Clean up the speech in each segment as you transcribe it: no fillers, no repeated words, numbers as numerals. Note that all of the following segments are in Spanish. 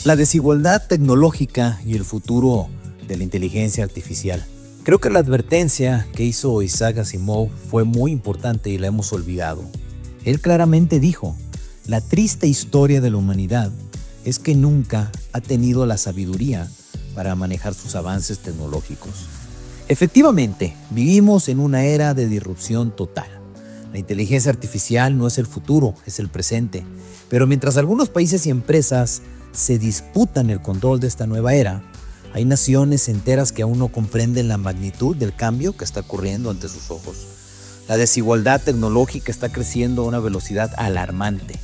La desigualdad tecnológica y el futuro de la inteligencia artificial. Creo que la advertencia que hizo Isaac Asimov fue muy importante y la hemos olvidado. Él claramente dijo, la triste historia de la humanidad es que nunca ha tenido la sabiduría para manejar sus avances tecnológicos. Efectivamente, vivimos en una era de disrupción total. La inteligencia artificial no es el futuro, es el presente. Pero mientras algunos países y empresas se disputan el control de esta nueva era, hay naciones enteras que aún no comprenden la magnitud del cambio que está ocurriendo ante sus ojos. La desigualdad tecnológica está creciendo a una velocidad alarmante.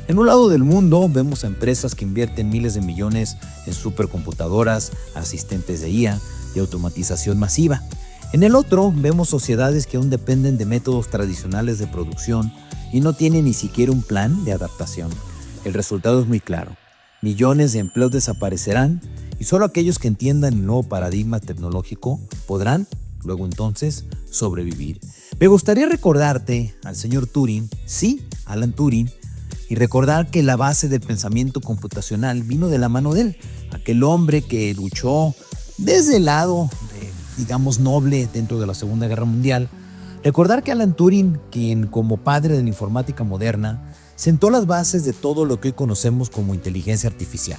En un lado del mundo vemos a empresas que invierten miles de millones en supercomputadoras, asistentes de IA y automatización masiva. En el otro vemos sociedades que aún dependen de métodos tradicionales de producción y no tienen ni siquiera un plan de adaptación. El resultado es muy claro. Millones de empleos desaparecerán y solo aquellos que entiendan el nuevo paradigma tecnológico podrán, luego entonces, sobrevivir. Me gustaría recordarte al señor Turing, sí, Alan Turing, y recordar que la base del pensamiento computacional vino de la mano de él, aquel hombre que luchó desde el lado, digamos, noble dentro de la Segunda Guerra Mundial. Recordar que Alan Turing, quien como padre de la informática moderna, sentó las bases de todo lo que hoy conocemos como inteligencia artificial.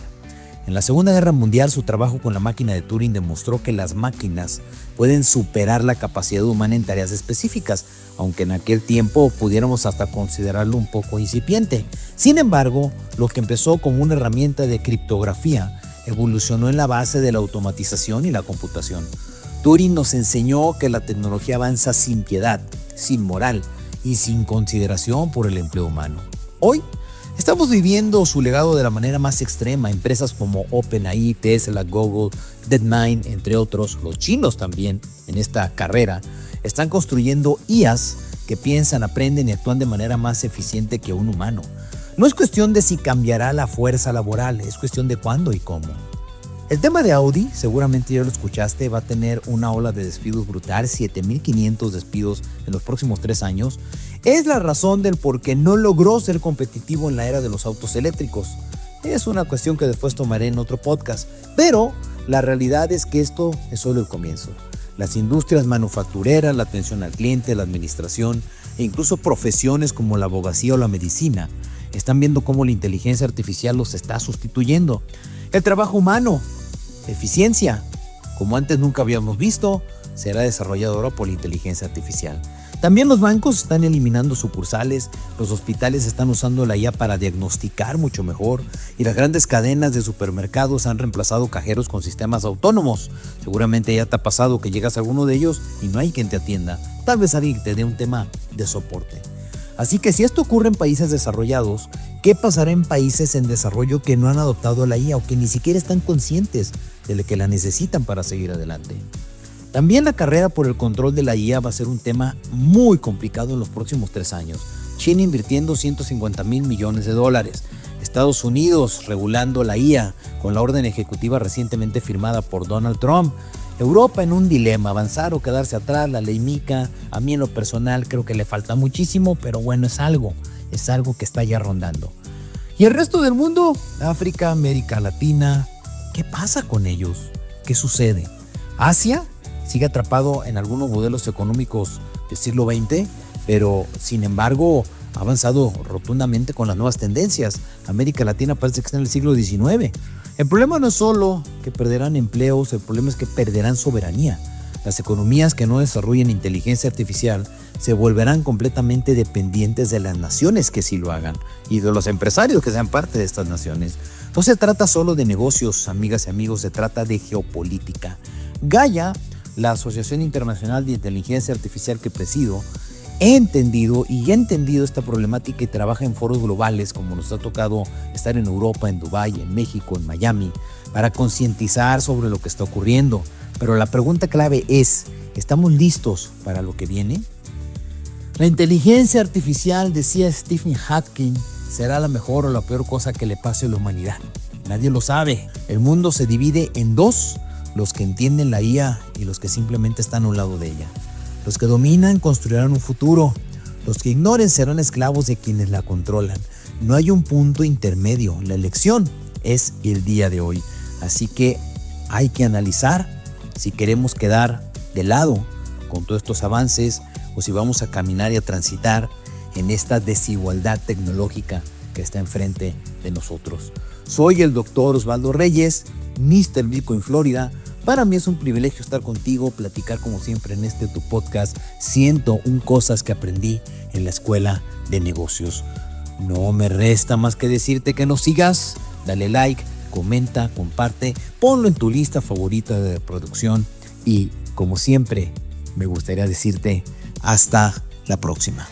En la Segunda Guerra Mundial, su trabajo con la máquina de Turing demostró que las máquinas pueden superar la capacidad humana en tareas específicas, aunque en aquel tiempo pudiéramos hasta considerarlo un poco incipiente. Sin embargo, lo que empezó como una herramienta de criptografía evolucionó en la base de la automatización y la computación. Turing nos enseñó que la tecnología avanza sin piedad, sin moral y sin consideración por el empleo humano. Hoy estamos viviendo su legado de la manera más extrema. Empresas como OpenAI, Tesla, Google, DeepMind, entre otros, los chinos también en esta carrera, están construyendo IAs que piensan, aprenden y actúan de manera más eficiente que un humano. No es cuestión de si cambiará la fuerza laboral, es cuestión de cuándo y cómo. El tema de Audi, seguramente ya lo escuchaste, va a tener una ola de despidos brutal, 7,500 despidos en los próximos 3 años. Es la razón del por qué no logró ser competitivo en la era de los autos eléctricos. Es una cuestión que después tomaré en otro podcast, pero la realidad es que esto es solo el comienzo. Las industrias manufactureras, la atención al cliente, la administración e incluso profesiones como la abogacía o la medicina están viendo cómo la inteligencia artificial los está sustituyendo. El trabajo humano, eficiencia, como antes nunca habíamos visto, será desarrollado ahora por la inteligencia artificial. También los bancos están eliminando sucursales, los hospitales están usando la IA para diagnosticar mucho mejor y las grandes cadenas de supermercados han reemplazado cajeros con sistemas autónomos. Seguramente ya te ha pasado que llegas a alguno de ellos y no hay quien te atienda, tal vez alguien te dé un tema de soporte. Así que si esto ocurre en países desarrollados, ¿qué pasará en países en desarrollo que no han adoptado la IA o que ni siquiera están conscientes de que la necesitan para seguir adelante? También la carrera por el control de la IA va a ser un tema muy complicado en los próximos 3 años. China invirtiendo $150,000 millones. Estados Unidos regulando la IA con la orden ejecutiva recientemente firmada por Donald Trump. Europa en un dilema, avanzar o quedarse atrás, la ley MiCA. A mí en lo personal creo que le falta muchísimo, pero bueno, es algo que está ya rondando. Y el resto del mundo, África, América Latina, ¿qué pasa con ellos? ¿Qué sucede? ¿Asia? Sigue atrapado en algunos modelos económicos del siglo XX, pero sin embargo ha avanzado rotundamente con las nuevas tendencias. América Latina parece que está en el siglo XIX. El problema no es solo que perderán empleos, el problema es que perderán soberanía. Las economías que no desarrollen inteligencia artificial se volverán completamente dependientes de las naciones que sí lo hagan y de los empresarios que sean parte de estas naciones. No se trata solo de negocios, amigas y amigos, se trata de geopolítica. Gaia, la Asociación Internacional de Inteligencia Artificial que presido, he entendido esta problemática y trabaja en foros globales como nos ha tocado estar en Europa, en Dubái, en México, en Miami, para concientizar sobre lo que está ocurriendo. Pero la pregunta clave es, ¿estamos listos para lo que viene? La inteligencia artificial, decía Stephen Hawking, será la mejor o la peor cosa que le pase a la humanidad. Nadie lo sabe. El mundo se divide en dos: los que entienden la IA y los que simplemente están a un lado de ella. Los que dominan construirán un futuro. Los que ignoren serán esclavos de quienes la controlan. No hay un punto intermedio. La elección es el día de hoy. Así que hay que analizar si queremos quedar de lado con todos estos avances o si vamos a caminar y a transitar en esta desigualdad tecnológica que está enfrente de nosotros. Soy el doctor Osvaldo Reyes, Mr. Bitcoin Florida. Para mí es un privilegio estar contigo, platicar como siempre en tu podcast 101 cosas que aprendí en la escuela de negocios. No me resta más que decirte que nos sigas, dale like, comenta, comparte, ponlo en tu lista favorita de reproducción y como siempre me gustaría decirte hasta la próxima.